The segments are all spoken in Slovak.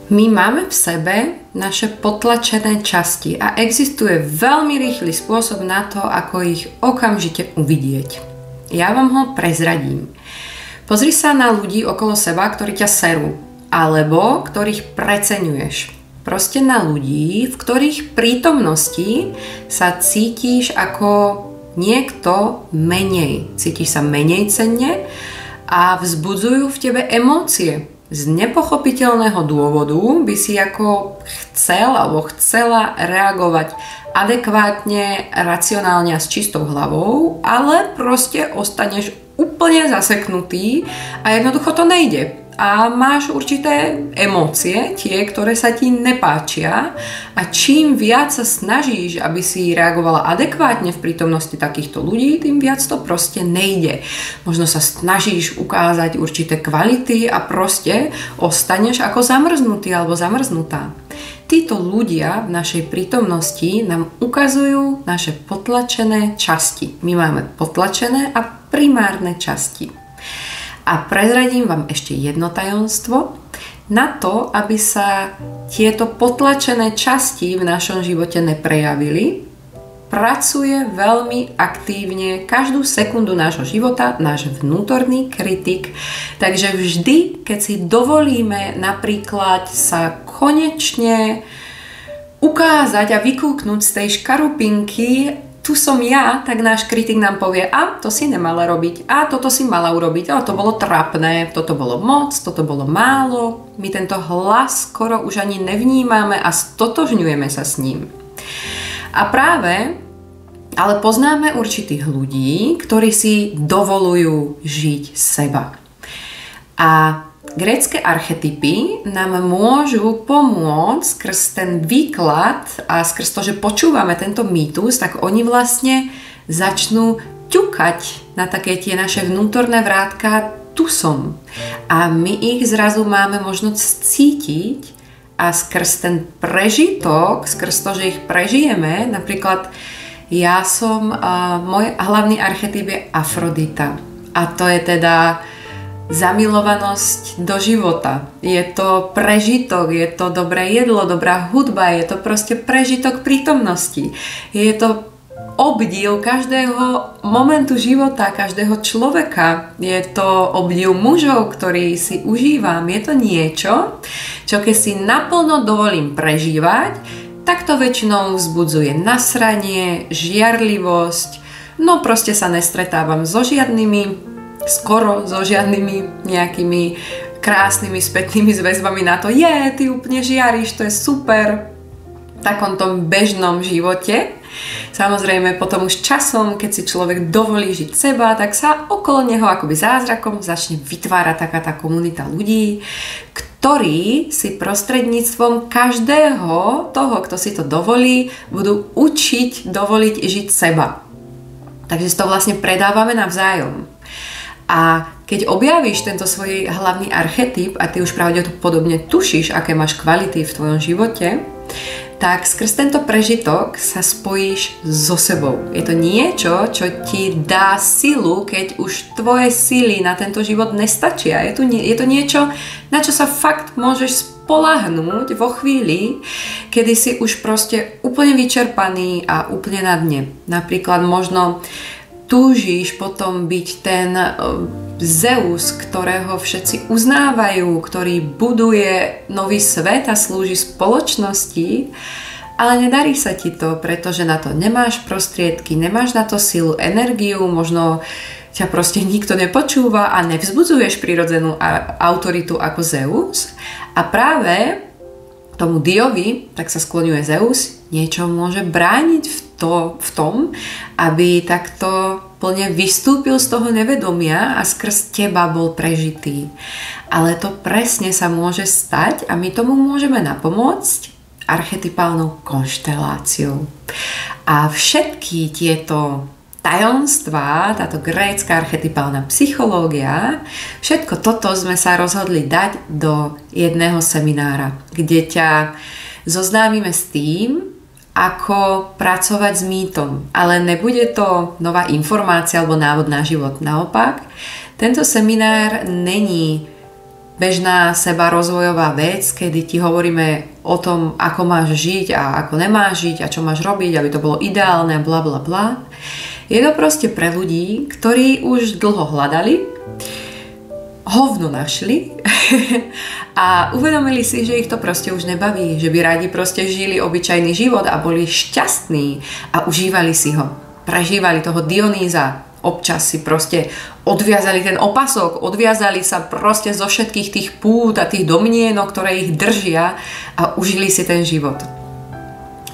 My máme v sebe naše potlačené časti a existuje veľmi rýchly spôsob na to, ako ich okamžite uvidieť. Ja vám ho prezradím. Pozri sa na ľudí okolo seba, ktorí ťa serú, alebo ktorých preceňuješ. Proste na ľudí, v ktorých prítomnosti sa cítiš ako niekto menej. Cítiš sa menej cenne a vzbudzujú v tebe emócie. Z nepochopiteľného dôvodu by si ako chcel alebo chcela reagovať adekvátne, racionálne a s čistou hlavou, ale proste ostaneš úplne zaseknutý a jednoducho to nejde. A máš určité emócie, tie, ktoré sa ti nepáčia, a čím viac sa snažíš, aby si reagovala adekvátne v prítomnosti takýchto ľudí, tým viac to proste nejde. Možno sa snažíš ukázať určité kvality a proste ostaneš ako zamrznutý alebo zamrznutá. Títo ľudia v našej prítomnosti nám ukazujú naše potlačené časti. My máme potlačené a primárne časti. A prezradím vám ešte jedno tajomstvo. Na to, aby sa tieto potlačené časti v našom živote neprejavili, pracuje veľmi aktívne každú sekundu nášho života náš vnútorný kritik. Takže vždy, keď si dovolíme napríklad sa konečne ukázať a vykúknúť z tej škarupinky, tu som ja, tak náš kritik nám povie, a to si nemala robiť, a toto si mala urobiť, ale to bolo trapné, toto bolo moc, toto bolo málo. My tento hlas skoro už ani nevnímame a stotožňujeme sa s ním. A práve, ale poznáme určitých ľudí, ktorí si dovolujú žiť seba. A grécke archetypy nám môžu pomôcť skrz ten výklad a skrz to, že počúvame tento mýtus, tak oni vlastne začnú ťukať na také tie naše vnútorné vrátka, tu som. A my ich zrazu máme možnosť cítiť a skrz ten prežitok, skrz to, že ich prežijeme, napríklad môj hlavný archetyp je Afrodita. A to je teda zamilovanosť do života. Je to prežitok, je to dobré jedlo, dobrá hudba, je to proste prežitok prítomnosti. Je to obdiv každého momentu života, každého človeka. Je to obdiv mužov, ktorý si užívam. Je to niečo, čo keď si naplno dovolím prežívať, tak to väčšinou vzbudzuje nasranie, žiarlivosť. No proste sa nestretávam skoro so žiadnymi nejakými krásnymi spätnými zväzbami na to, ty úplne žiariš, to je super, v takomto bežnom živote. Samozrejme potom už časom, keď si človek dovolí žiť seba, tak sa okolo neho akoby zázrakom začne vytvárať taká tá komunita ľudí, ktorí si prostredníctvom každého toho, kto si to dovolí, budú učiť dovoliť žiť seba. Takže si to vlastne predávame navzájom. A keď objavíš tento svoj hlavný archetyp a ty už pravdepodobne tušíš, aké máš kvality v tvojom živote, tak skrz tento prežitok sa spojíš so sebou. Je to niečo, čo ti dá silu, keď už tvoje sily na tento život nestačia. Je to niečo, na čo sa fakt môžeš spoľahnúť vo chvíli, kedy si už proste úplne vyčerpaný a úplne na dne. Napríklad možno túžiš potom byť ten Zeus, ktorého všetci uznávajú, ktorý buduje nový svet a slúži spoločnosti, ale nedarí sa ti to, pretože na to nemáš prostriedky, nemáš na to silu, energiu, možno ťa proste nikto nepočúva a nevzbudzuješ prirodzenú autoritu ako Zeus. A práve tomu Diovi, tak sa skloňuje Zeus, niečo môže brániť v tom, aby takto plne vystúpil z toho nevedomia a skrz teba bol prežitý. Ale to presne sa môže stať a my tomu môžeme napomôcť archetypálnou konšteláciou. A všetky tieto tajomstvá, táto grécka archetypálna psychológia, všetko toto sme sa rozhodli dať do jedného seminára, kde ťa zoznámime s tým, ako pracovať s mýtom. Ale nebude to nová informácia alebo návod na život. Naopak, tento seminár není bežná sebarozvojová vec, kedy ti hovoríme o tom, ako máš žiť a ako nemáš žiť a čo máš robiť, aby to bolo ideálne, bla bla bla. Je to proste pre ľudí, ktorí už dlho hľadali, hovno našli a uvedomili si, že ich to proste už nebaví, že by radi proste žili obyčajný život a boli šťastní a užívali si ho. Prežívali toho Dionýza, občas si proste odviazali ten opasok, odviazali sa proste zo všetkých tých pút a tých domnienok, ktoré ich držia a užili si ten život.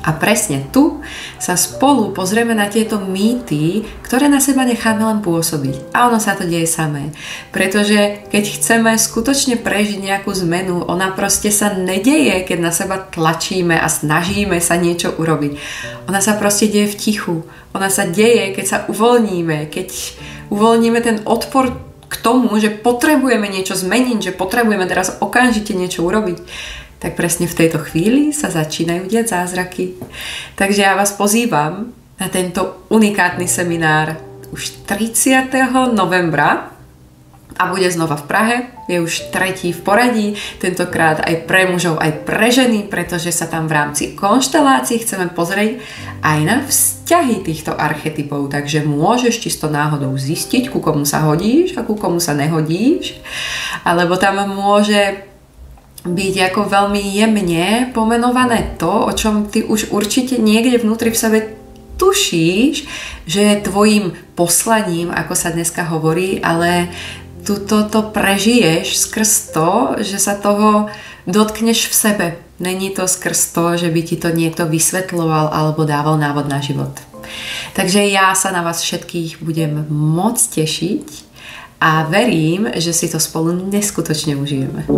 A presne tu sa spolu pozrieme na tieto mýty, ktoré na seba necháme len pôsobiť. A ono sa to deje samé. Pretože keď chceme skutočne prežiť nejakú zmenu, ona proste sa nedeje, keď na seba tlačíme a snažíme sa niečo urobiť. Ona sa proste deje v tichu. Ona sa deje, keď sa uvoľníme, keď uvoľníme ten odpor k tomu, že potrebujeme niečo zmeniť, že potrebujeme teraz okamžite niečo urobiť. Tak presne v tejto chvíli sa začínajú diať zázraky. Takže ja vás pozývam na tento unikátny seminár už 30. novembra a bude znova v Prahe. Je už tretí v poradí, tentokrát aj pre mužov, aj pre ženy, pretože sa tam v rámci konštelácií chceme pozrieť aj na vzťahy týchto archetypov. Takže môžeš čisto náhodou zistiť, ku komu sa hodíš a ku komu sa nehodíš. Alebo tam môže byť ako veľmi jemne pomenované to, o čom ty už určite niekde vnútri v sebe tušíš, že je tvojim poslaním, ako sa dneska hovorí, ale to prežiješ skrz to, že sa toho dotkneš v sebe. Není to skrz to, že by ti to niekto vysvetľoval alebo dával návod na život. Takže ja sa na vás všetkých budem moc tešiť a verím, že si to spolu neskutočne užijeme.